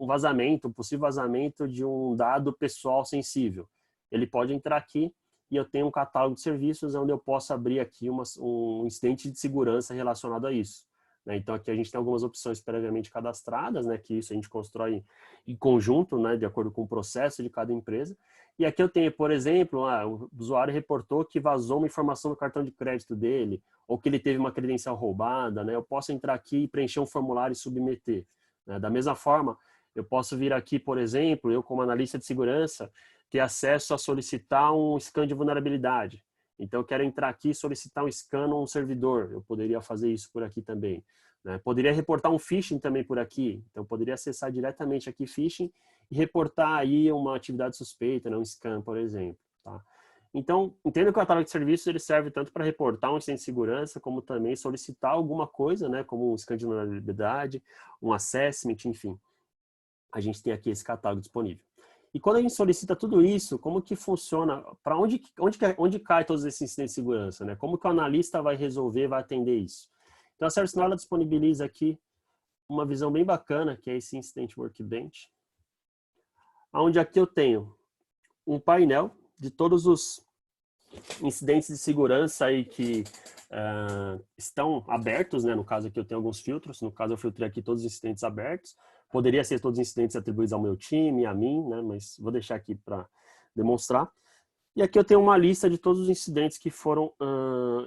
vazamento, um possível vazamento de um dado pessoal sensível. Ele pode entrar aqui e eu tenho um catálogo de serviços onde eu posso abrir aqui um incidente de segurança relacionado a isso. Né? Então, aqui a gente tem algumas opções previamente cadastradas, né? Que isso a gente constrói em conjunto, né? De acordo com o processo de cada empresa. E aqui eu tenho, por exemplo, o usuário reportou que vazou uma informação do cartão de crédito dele, ou que ele teve uma credencial roubada, né? Eu posso entrar aqui e preencher um formulário e submeter. Né? Da mesma forma, eu posso vir aqui, por exemplo, eu como analista de segurança, ter acesso a solicitar um scan de vulnerabilidade. Então, eu quero entrar aqui e solicitar um scan a um servidor. Eu poderia fazer isso por aqui também. Né? Poderia reportar um phishing também por aqui. Então, eu poderia acessar diretamente aqui phishing e reportar aí uma atividade suspeita, né? Um scan, por exemplo. Tá? Então, entenda que o catálogo de serviços ele serve tanto para reportar um incidente de segurança, como também solicitar alguma coisa, né? Como um scan de vulnerabilidade, um assessment, enfim. A gente tem aqui esse catálogo disponível. E quando a gente solicita tudo isso, como que funciona? Para onde cai todos esses incidentes de segurança? Né? Como que o analista vai resolver, vai atender isso? Então, a ServiceNow ela disponibiliza aqui uma visão bem bacana, que é esse Incident Workbench, onde aqui eu tenho um painel de todos os incidentes de segurança aí que estão abertos, né? No caso aqui eu tenho alguns filtros, no caso eu filtrei aqui todos os incidentes abertos. Poderia ser todos os incidentes atribuídos ao meu time, a mim, né? Mas vou deixar aqui para demonstrar. E aqui eu tenho uma lista de todos os incidentes que foram,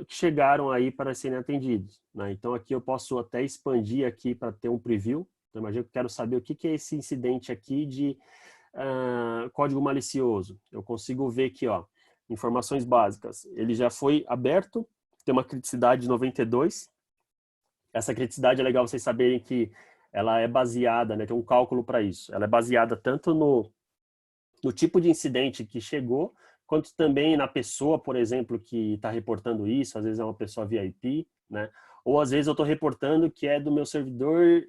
que chegaram aí para serem atendidos. Né? Então aqui eu posso até expandir aqui para ter um preview. Então imagina que eu quero saber o que é esse incidente aqui de código malicioso. Eu consigo ver aqui, ó, informações básicas. Ele já foi aberto, tem uma criticidade de 92. Essa criticidade é legal vocês saberem que ela é baseada, né, tem um cálculo para isso. Ela é baseada tanto no tipo de incidente que chegou, quanto também na pessoa, por exemplo, que está reportando isso. Às vezes é uma pessoa VIP, né? Ou às vezes eu estou reportando que é do meu servidor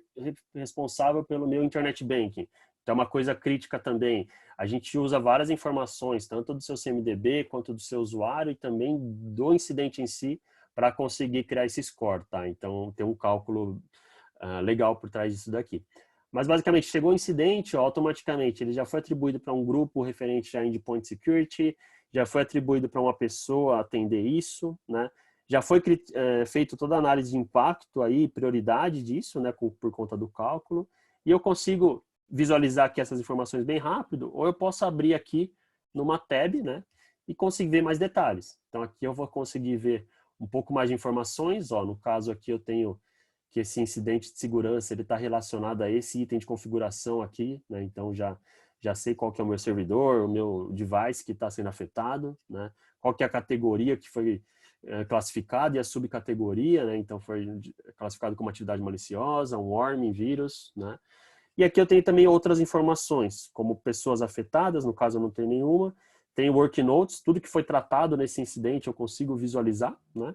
responsável pelo meu internet banking. Então é uma coisa crítica também. A gente usa várias informações, tanto do seu CMDB, quanto do seu usuário e também do incidente em si, para conseguir criar esse score, tá? Então tem um cálculo legal por trás disso daqui. Mas basicamente chegou o incidente, ó, automaticamente ele já foi atribuído para um grupo referente a endpoint security, já foi atribuído para uma pessoa atender isso, né? Já foi feito toda a análise de impacto aí, prioridade disso, né, por conta do cálculo, e eu consigo visualizar aqui essas informações bem rápido, ou eu posso abrir aqui numa tab, né, e conseguir ver mais detalhes. Então aqui eu vou conseguir ver um pouco mais de informações, ó, no caso aqui eu tenho que esse incidente de segurança ele está relacionado a esse item de configuração aqui, né? Então já sei qual que é o meu servidor, o meu device que está sendo afetado, né? qual que é a categoria que foi classificada e a subcategoria, né? Então foi classificado como atividade maliciosa, um worm, vírus, né? E aqui eu tenho também outras informações, como pessoas afetadas, no caso eu não tenho nenhuma, tem work notes, tudo que foi tratado nesse incidente eu consigo visualizar, né?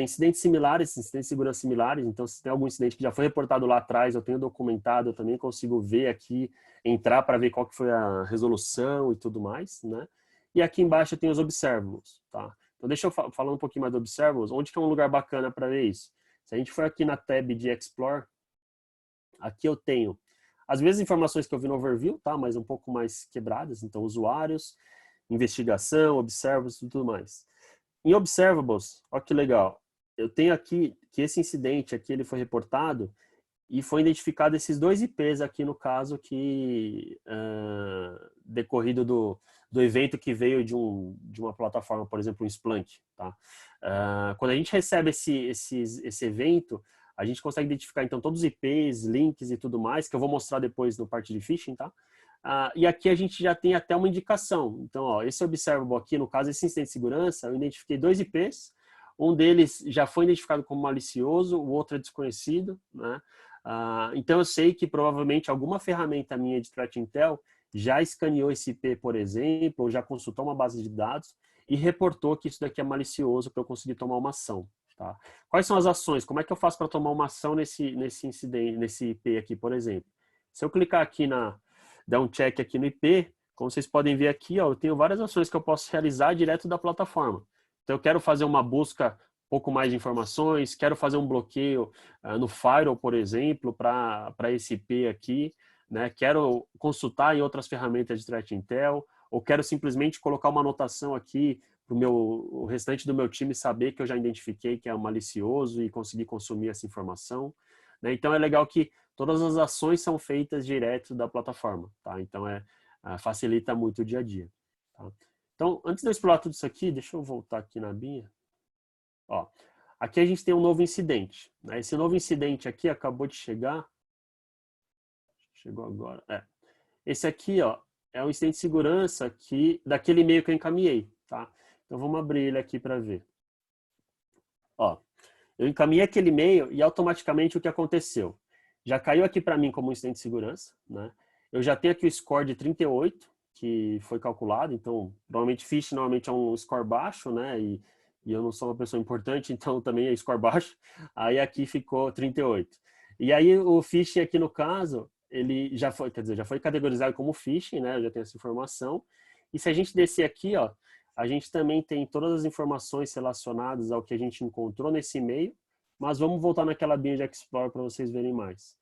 Incidentes similares, incidentes de segurança similares, então se tem algum incidente que já foi reportado lá atrás, eu tenho documentado, eu também consigo ver aqui, entrar para ver qual que foi a resolução e tudo mais, né? E aqui embaixo eu tenho os observables, tá? Então deixa eu falar um pouquinho mais do observables, onde que é um lugar bacana para ver isso? Se a gente for aqui na tab de Explore, aqui eu tenho as mesmas informações que eu vi no overview, tá? Mas um pouco mais quebradas, então usuários, investigação, observables e tudo mais. Em observables, olha que legal, eu tenho aqui que esse incidente aqui ele foi reportado e foi identificado esses 2 IPs aqui no caso que decorrido do evento que veio de uma plataforma, por exemplo, um Splunk, tá? Quando a gente recebe esse evento, a gente consegue identificar então todos os IPs, links e tudo mais, que eu vou mostrar depois no parte de phishing, tá? E aqui a gente já tem até uma indicação. Então, ó, esse observable aqui, no caso, esse incidente de segurança, eu identifiquei 2 IPs. Um deles já foi identificado como malicioso, o outro é desconhecido, né? Então, eu sei que provavelmente alguma ferramenta minha de Threat Intel já escaneou esse IP, por exemplo, ou já consultou uma base de dados e reportou que isso daqui é malicioso para eu conseguir tomar uma ação. Tá? Quais são as ações? Como é que eu faço para tomar uma ação nesse incidente, nesse IP aqui, por exemplo? Se eu clicar aqui dar um check aqui no IP, como vocês podem ver aqui, ó, eu tenho várias ações que eu posso realizar direto da plataforma. Então, eu quero fazer uma busca um pouco mais de informações, quero fazer um bloqueio no firewall, por exemplo, para esse IP aqui, né? Quero consultar em outras ferramentas de Threat Intel, ou quero simplesmente colocar uma anotação aqui para o restante do meu time saber que eu já identifiquei que é malicioso e conseguir consumir essa informação, né? Então, é legal que todas as ações são feitas direto da plataforma, tá? Então, facilita muito o dia a dia. Tá? Então, antes de eu explorar tudo isso aqui, deixa eu voltar aqui na BIA. Ó, aqui a gente tem um novo incidente, né? Esse novo incidente aqui acabou de chegar. Chegou agora. Esse aqui, ó, é um incidente de segurança daquele e-mail que eu encaminhei, tá? Então, vamos abrir ele aqui para ver. Ó, eu encaminhei aquele e-mail e automaticamente o que aconteceu? Já caiu aqui para mim como um incidente de segurança, né? Eu já tenho aqui o score de 38, que foi calculado, então, provavelmente phishing normalmente é um score baixo, né? E eu não sou uma pessoa importante, então também é score baixo. Aí aqui ficou 38. E aí o phishing aqui no caso, ele já foi, quer dizer, já foi categorizado como phishing, né? Eu já tenho essa informação. E se a gente descer aqui, ó, a gente também tem todas as informações relacionadas ao que a gente encontrou nesse e-mail, mas vamos voltar naquela BIM de Explorer para vocês verem mais.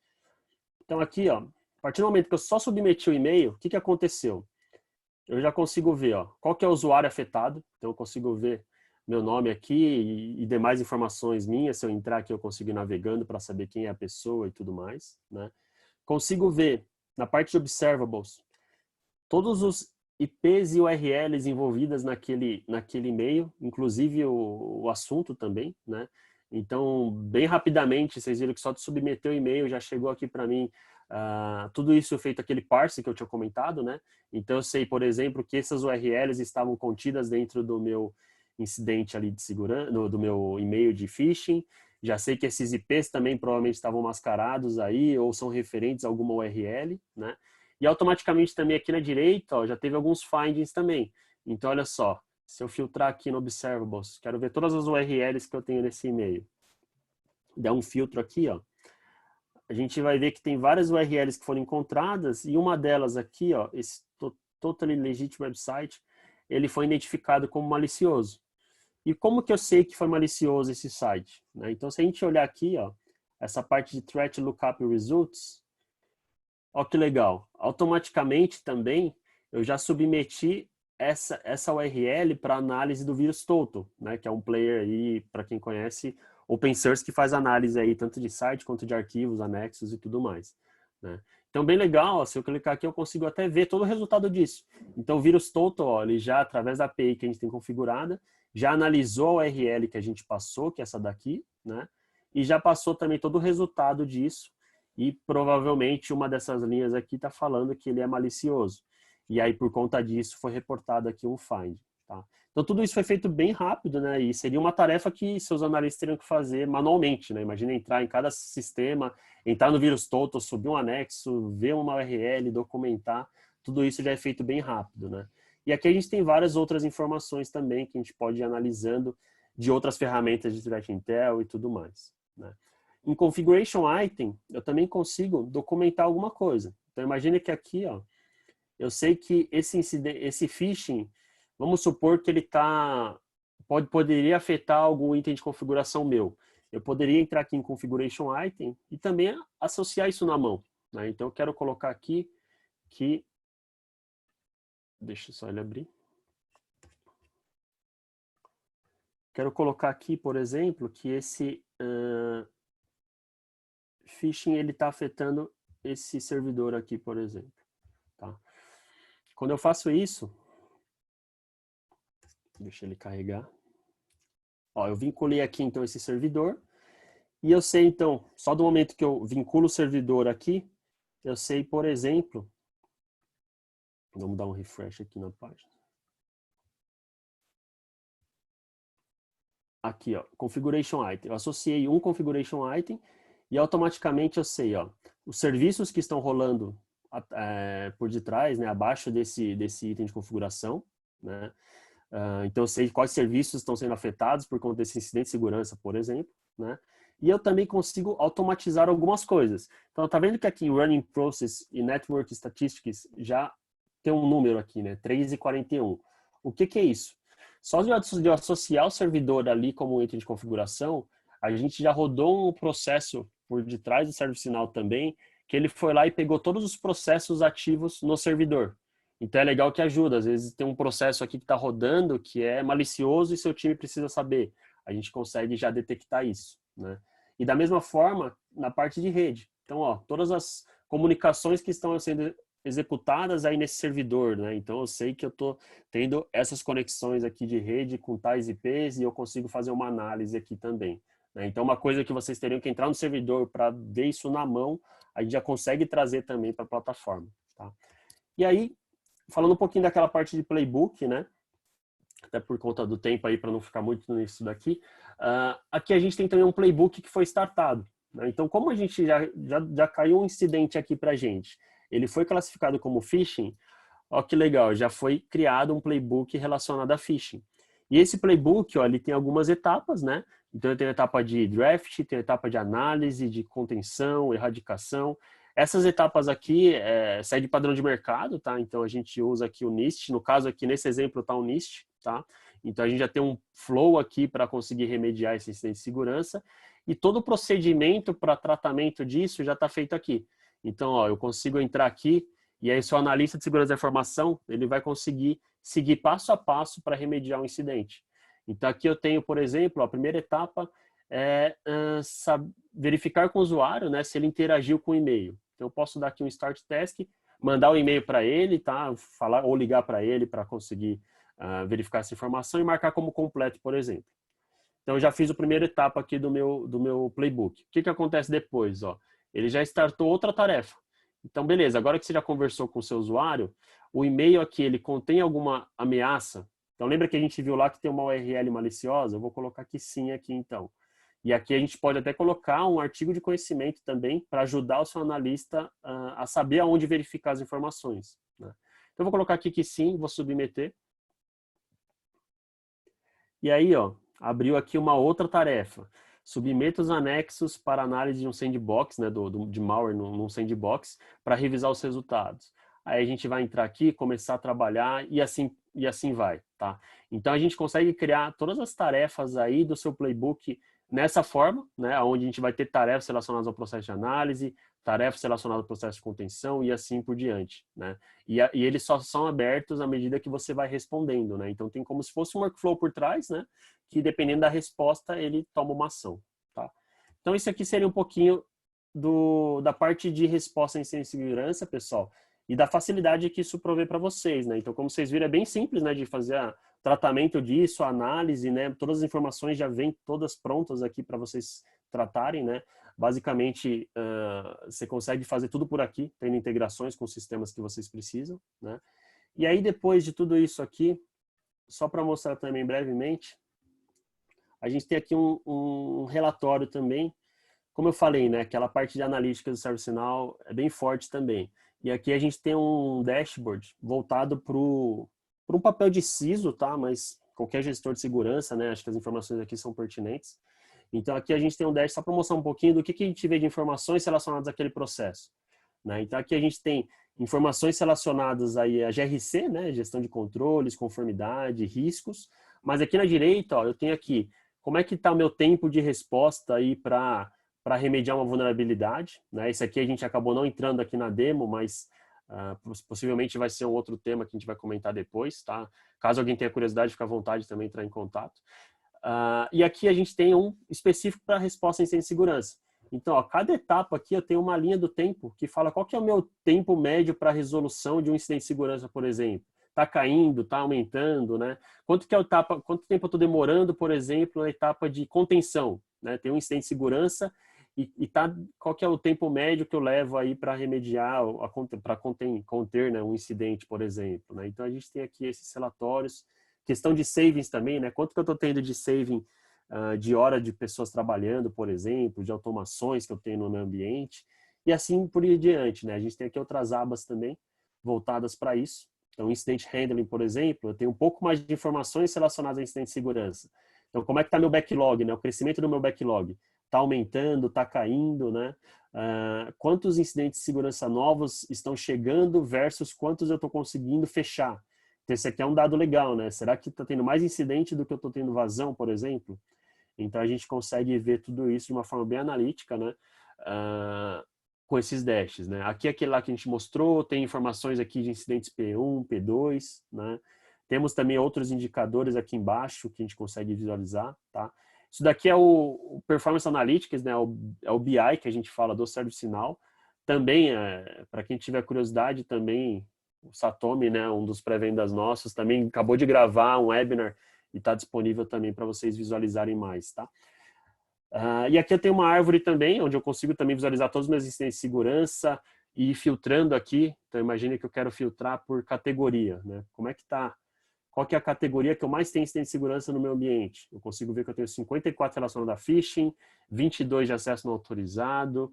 Então aqui, ó, a partir do momento que eu só submeti o e-mail, o que aconteceu? Eu já consigo ver, ó, qual que é o usuário afetado, então eu consigo ver meu nome aqui e demais informações minhas, se eu entrar aqui eu consigo ir navegando para saber quem é a pessoa e tudo mais, né? Consigo ver, na parte de observables, todos os IPs e URLs envolvidas naquele e-mail, inclusive o assunto também, né? Então, bem rapidamente, vocês viram que só de submeter o e-mail já chegou aqui para mim tudo isso feito aquele parse que eu tinha comentado, né? Então, eu sei, por exemplo, que essas URLs estavam contidas dentro do meu incidente ali de segurança, do meu e-mail de phishing. Já sei que esses IPs também provavelmente estavam mascarados aí ou são referentes a alguma URL, né? E automaticamente também aqui na direita, ó, já teve alguns findings também. Então, olha só, se eu filtrar aqui no Observables, quero ver todas as URLs que eu tenho nesse e-mail. Der um filtro aqui, ó, a gente vai ver que tem várias URLs que foram encontradas e uma delas aqui, ó, esse Totally Legit Website, ele foi identificado como malicioso. E como que eu sei que foi malicioso esse site? Né? Então, se a gente olhar aqui, ó, essa parte de Threat Lookup Results, ó que legal, automaticamente também eu já submeti essa URL para análise do vírus Total, né, que é um player aí, para quem conhece, open source, que faz análise aí tanto de site quanto de arquivos, anexos e tudo mais. Né? Então, bem legal, ó, se eu clicar aqui eu consigo até ver todo o resultado disso. Então, o vírus Total, ó, ele já, através da API que a gente tem configurada, já analisou a URL que a gente passou, que é essa daqui, né, e já passou também todo o resultado disso, e provavelmente uma dessas linhas aqui está falando que ele é malicioso. e aí por conta disso foi reportado aqui um find. Tá? Então tudo isso foi feito bem rápido, né? E seria uma tarefa que seus analistas teriam que fazer manualmente, né? Imagina entrar em cada sistema, entrar no VirusTotal, subir um anexo, ver uma URL, documentar, tudo isso já é feito bem rápido, né? E aqui a gente tem várias outras informações também que a gente pode ir analisando de outras ferramentas de Threat Intel e tudo mais, né? Em Configuration Item, eu também consigo documentar alguma coisa. Então imagine que aqui, ó, eu sei que esse phishing, vamos supor que ele poderia afetar algum item de configuração meu. Eu poderia entrar aqui em Configuration Item e também associar isso na mão, né? Então eu quero colocar aqui que... Deixa só ele abrir. Quero colocar aqui, por exemplo, que esse phishing ele está afetando esse servidor aqui, por exemplo. Tá? Quando eu faço isso, deixa ele carregar. Ó, eu vinculei aqui então esse servidor e eu sei então, só do momento que eu vinculo o servidor aqui, eu sei, por exemplo, vamos dar um refresh aqui na página. Aqui, ó, Configuration Item. Eu associei um Configuration Item e automaticamente eu sei, ó, os serviços que estão rolando por detrás, né, abaixo desse item de configuração, né? Então eu sei quais serviços estão sendo afetados por conta desse incidente de segurança, por exemplo, né? E eu também consigo automatizar algumas coisas. Então tá vendo que aqui em Running Process e Network Statistics já tem um número aqui, né? 3,41. O que é isso? Só de eu associar o servidor ali como um item de configuração, a gente já rodou um processo por detrás do ServiceNow também, que ele foi lá e pegou todos os processos ativos no servidor. Então é legal que ajuda. Às vezes tem um processo aqui que está rodando que é malicioso e seu time precisa saber. A gente consegue já detectar isso, né? E da mesma forma, na parte de rede. Então, ó, todas as comunicações que estão sendo executadas aí nesse servidor, né? Então eu sei que eu estou tendo essas conexões aqui de rede com tais IPs e eu consigo fazer uma análise aqui também, né? Então uma coisa que vocês teriam que entrar no servidor para ver isso na mão, a gente já consegue trazer também para a plataforma, tá? E aí, falando um pouquinho daquela parte de playbook, né? Até por conta do tempo aí, para não ficar muito nisso daqui, aqui a gente tem também um playbook que foi startado, né? Então, como a gente já caiu um incidente aqui para a gente, ele foi classificado como phishing, ó que legal, já foi criado um playbook relacionado a phishing. E esse playbook, ó, ele tem algumas etapas, né? Então, ele tem a etapa de draft, tem a etapa de análise, de contenção, erradicação. Essas etapas aqui seguem padrão de mercado, tá? Então, a gente usa aqui o NIST. No caso aqui, nesse exemplo, tá o NIST, tá? Então, a gente já tem um flow aqui para conseguir remediar esse incidente de segurança. E todo o procedimento para tratamento disso já está feito aqui. Então, ó, eu consigo entrar aqui e aí seu analista de segurança da informação, ele vai conseguir seguir passo a passo para remediar o incidente. Então, aqui eu tenho, por exemplo, a primeira etapa é verificar com o usuário, né, se ele interagiu com o e-mail. Então, eu posso dar aqui um start task, mandar o e-mail para ele, tá? Falar ou ligar para ele para conseguir verificar essa informação e marcar como completo, por exemplo. Então, eu já fiz a primeira etapa aqui do meu playbook. O que acontece depois? Ó? Ele já startou outra tarefa. Então, beleza, agora que você já conversou com o seu usuário, o e-mail aqui, ele contém alguma ameaça? Então, lembra que a gente viu lá que tem uma URL maliciosa? Eu vou colocar aqui sim, aqui então. E aqui a gente pode até colocar um artigo de conhecimento também para ajudar o seu analista a saber aonde verificar as informações, né? Então, eu vou colocar aqui que sim, vou submeter. E aí, ó, abriu aqui uma outra tarefa. Submeta os anexos para análise de um sandbox, né, de malware num sandbox, para revisar os resultados. Aí a gente vai entrar aqui, começar a trabalhar e assim vai, tá? Então a gente consegue criar todas as tarefas aí do seu playbook nessa forma, né, onde a gente vai ter tarefas relacionadas ao processo de análise, tarefas relacionadas ao processo de contenção e assim por diante, né? E eles só são abertos à medida que você vai respondendo, né? Então tem como se fosse um workflow por trás, né? Que dependendo da resposta ele toma uma ação, tá? Então isso aqui seria um pouquinho da parte de resposta em segurança, pessoal, e da facilidade que isso provê para vocês, né? Então como vocês viram é bem simples, né? De fazer tratamento disso, a análise, né? Todas as informações já vêm todas prontas aqui para vocês tratarem, né? Basicamente, você consegue fazer tudo por aqui, tendo integrações com os sistemas que vocês precisam, né? E aí, depois de tudo isso aqui, só para mostrar também brevemente, a gente tem aqui um relatório também. Como eu falei, né, aquela parte de analítica do ServiceNow é bem forte também. E aqui a gente tem um dashboard voltado para um papel de CISO, tá? Mas qualquer gestor de segurança, né? Acho que as informações aqui são pertinentes. Então aqui a gente tem um dashboard só para mostrar um pouquinho do que a gente vê de informações relacionadas àquele processo, né? Então aqui a gente tem informações relacionadas aí à GRC, né? Gestão de controles, conformidade, riscos. Mas aqui na direita, ó, eu tenho aqui como é que está o meu tempo de resposta aí para remediar uma vulnerabilidade, né? Esse aqui a gente acabou não entrando aqui na demo, mas possivelmente vai ser um outro tema que a gente vai comentar depois, tá? Caso alguém tenha curiosidade, fica à vontade também entrar em contato. E aqui a gente tem um específico para resposta a incidente de segurança. Então, ó, cada etapa aqui eu tenho uma linha do tempo que fala qual que é o meu tempo médio para resolução de um incidente de segurança, por exemplo. Está caindo, está aumentando, né? Quanto tempo eu estou demorando, por exemplo, na etapa de contenção, né? Tem um incidente de segurança qual que é o tempo médio que eu levo aí para remediar, para conter, né, um incidente, por exemplo, né? Então a gente tem aqui esses relatórios, questão de savings também, né? Quanto que eu estou tendo de saving de hora de pessoas trabalhando, por exemplo, de automações que eu tenho no meu ambiente, e assim por diante, né? A gente tem aqui outras abas também voltadas para isso. Então, Incident Handling, por exemplo, eu tenho um pouco mais de informações relacionadas a incidente de segurança. Então, como é que está meu backlog, né? O crescimento do meu backlog. Está aumentando, está caindo, né? Quantos incidentes de segurança novos estão chegando versus quantos eu estou conseguindo fechar? Então, esse aqui é um dado legal, né? Será que está tendo mais incidente do que eu estou tendo vazão, por exemplo? Então, a gente consegue ver tudo isso de uma forma bem analítica, né? Com esses dashes, né? Aqui é aquele lá que a gente mostrou, tem informações aqui de incidentes P1, P2, né? Temos também outros indicadores aqui embaixo que a gente consegue visualizar, tá? Isso daqui é o Performance Analytics, né? É o BI que a gente fala do ServiceNow. Também, para quem tiver curiosidade, também o Satomi, né? Um dos pré-vendas nossos, também acabou de gravar um webinar e está disponível também para vocês visualizarem mais, tá? E aqui eu tenho uma árvore também, onde eu consigo também visualizar todos os meus incidentes de segurança e ir filtrando aqui. Então, imagine que eu quero filtrar por categoria, né? Como é que tá? Qual que é a categoria que eu mais tenho incidente de segurança no meu ambiente? Eu consigo ver que eu tenho 54 relacionados a phishing, 22 de acesso não autorizado,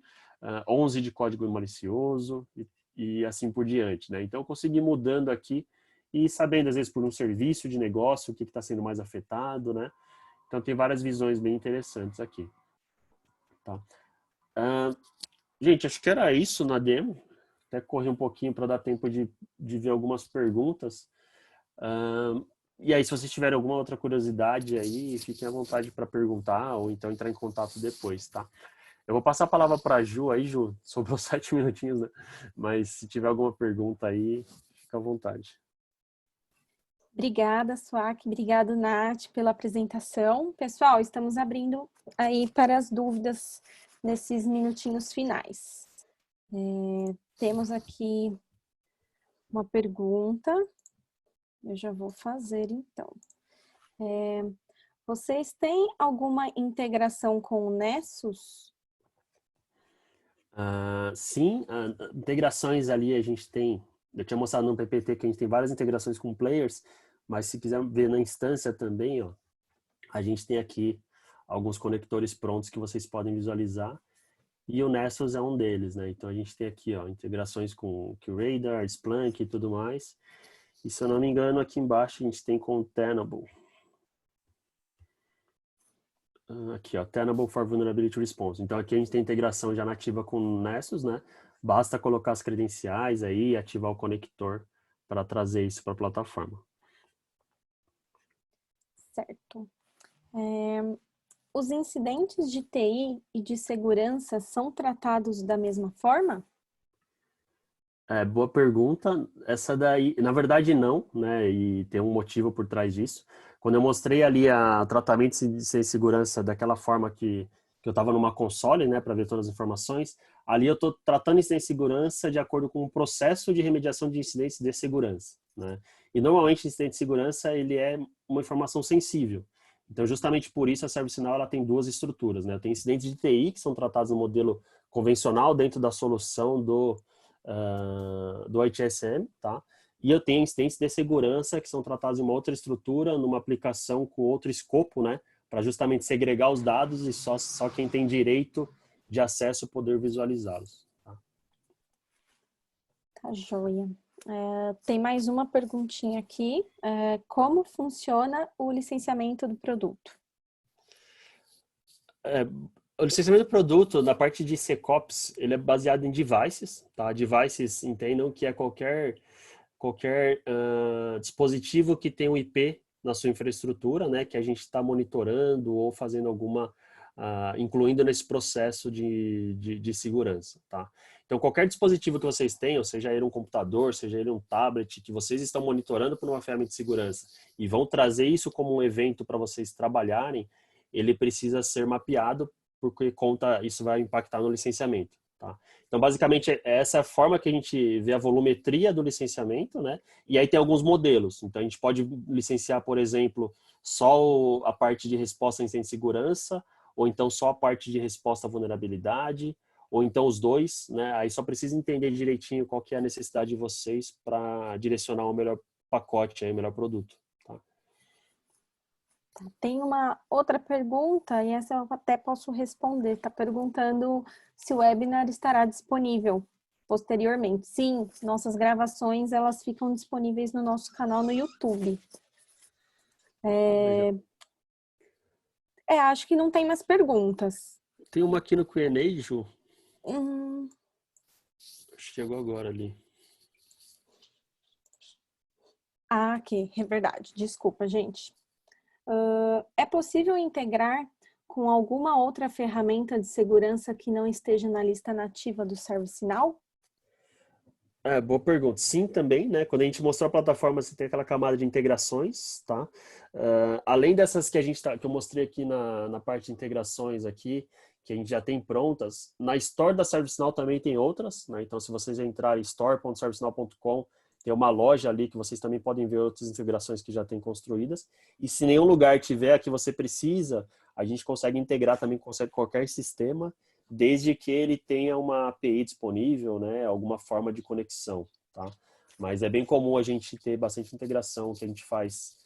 11 de código malicioso e assim por diante, né? Então, eu consigo ir mudando aqui e sabendo, às vezes, por um serviço de negócio, o que está sendo mais afetado, né? Então, tem várias visões bem interessantes aqui. Tá? Gente, acho que era isso na demo. Até correr um pouquinho para dar tempo de ver algumas perguntas. E aí, se vocês tiverem alguma outra curiosidade aí, fiquem à vontade para perguntar ou então entrar em contato depois, tá? Eu vou passar a palavra para a Ju aí, Ju. Sobrou 7 minutinhos, né? Mas se tiver alguma pergunta aí, fica à vontade. Obrigada, Suak. Obrigado, Nath, pela apresentação. Pessoal, estamos abrindo aí para as dúvidas nesses minutinhos finais. Temos aqui uma pergunta. Eu já vou fazer, então. Vocês têm alguma integração com o Nessus? Sim, integrações ali a gente tem. Eu tinha mostrado no PPT que a gente tem várias integrações com players, mas se quiser ver na instância também, ó, a gente tem aqui alguns conectores prontos que vocês podem visualizar. E o Nessus é um deles, né? Então a gente tem aqui, ó, integrações com o QRadar, Splunk e tudo mais. E se eu não me engano, aqui embaixo a gente tem com o Tenable. Aqui, ó, Tenable for Vulnerability Response. Então aqui a gente tem integração já nativa com o Nessus, né? Basta colocar as credenciais aí e ativar o conector para trazer isso para a plataforma. Certo. Os incidentes de TI e de segurança são tratados da mesma forma? Boa pergunta. Essa daí, na verdade, não, né? E tem um motivo por trás disso. Quando eu mostrei ali a tratamento de segurança daquela forma que eu estava numa console, né, para ver todas as informações, ali eu estou tratando incidente de segurança de acordo com o processo de remediação de incidentes de segurança, né? E normalmente incidente de segurança ele é uma informação sensível. Então, justamente por isso a ServiceNow ela tem duas estruturas, né? Tem incidentes de TI que são tratados no modelo convencional dentro da solução do ITSM, tá? e eu tenho incidentes de segurança que são tratados em uma outra estrutura, numa aplicação com outro escopo, né, para justamente segregar os dados e só quem tem direito de acesso poder visualizá-los. Tá? Tá joia. Tem mais uma perguntinha aqui. Como funciona o licenciamento do produto? O licenciamento do produto, na parte de SecOps, ele é baseado em devices, tá? Devices, entendam que é qualquer dispositivo que tem um IP na sua infraestrutura, né, que a gente está monitorando ou fazendo incluindo nesse processo de segurança, tá? Então, qualquer dispositivo que vocês tenham, seja ele um computador, seja ele um tablet, que vocês estão monitorando por uma ferramenta de segurança e vão trazer isso como um evento para vocês trabalharem, ele precisa ser mapeado, porque isso vai impactar no licenciamento, tá? Então, basicamente, essa é a forma que a gente vê a volumetria do licenciamento, né? E aí tem alguns modelos. Então, a gente pode licenciar, por exemplo, só a parte de resposta a incêndio de segurança, ou então só a parte de resposta à vulnerabilidade, ou então os dois, né? Aí só precisa entender direitinho qual que é a necessidade de vocês para direcionar o melhor pacote, o melhor produto. Tá? Tem uma outra pergunta, e essa eu até posso responder. Está perguntando se o webinar estará disponível posteriormente. Sim, nossas gravações elas ficam disponíveis no nosso canal no YouTube. Acho que não tem mais perguntas. Tem uma aqui no Q&A, Ju. Hum, Chegou agora ali. aqui, é verdade. Desculpa, gente. É possível integrar com alguma outra ferramenta de segurança que não esteja na lista nativa do ServiceNow? Boa pergunta. Sim, também, né? Quando a gente mostrou a plataforma, você tem aquela camada de integrações, tá? Além dessas que que eu mostrei aqui na parte de integrações aqui, que a gente já tem prontas, na Store da ServiceNow também tem outras, né? Então, se vocês entrarem em store.servicenow.com, tem uma loja ali que vocês também podem ver outras integrações que já tem construídas. E se nenhum lugar tiver a que você precisa, a gente consegue integrar também com qualquer sistema, desde que ele tenha uma API disponível, né, alguma forma de conexão, tá? Mas é bem comum a gente ter bastante integração que a gente faz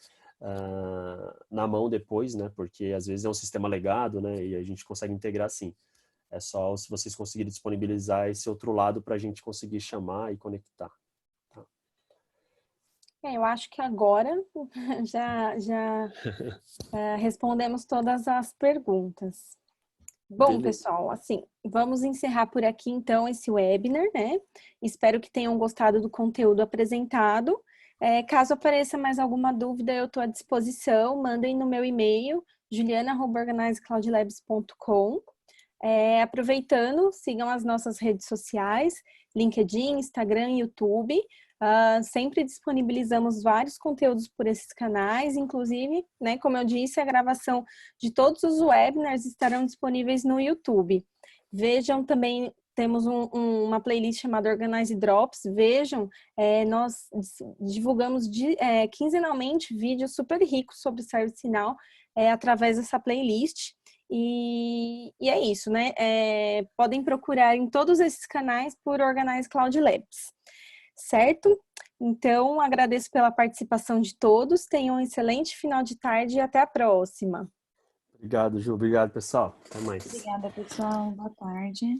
na mão depois, né, porque às vezes é um sistema legado, né, e a gente consegue integrar sim. É só se vocês conseguirem disponibilizar esse outro lado para a gente conseguir chamar e conectar. Tá? Eu acho que agora já respondemos todas as perguntas. Bom, Beleza. pessoal, assim, vamos encerrar por aqui então esse webinar, né? Espero que tenham gostado do conteúdo apresentado. Caso apareça mais alguma dúvida, eu estou à disposição. Mandem no meu e-mail, juliana@organizecloudlabs.com. Aproveitando, sigam as nossas redes sociais, LinkedIn, Instagram, YouTube. Sempre disponibilizamos vários conteúdos por esses canais, inclusive, né, como eu disse, a gravação de todos os webinars estarão disponíveis no YouTube. Vejam também, temos uma playlist chamada Organize Drops. Vejam, nós divulgamos quinzenalmente vídeos super ricos sobre ServiceNow através dessa playlist. E é isso, né? Podem procurar em todos esses canais por Organize Cloud Labs. Certo? Então, agradeço pela participação de todos. Tenham um excelente final de tarde e até a próxima. Obrigado, Ju. Obrigado, pessoal. Até mais. Obrigada, pessoal. Boa tarde.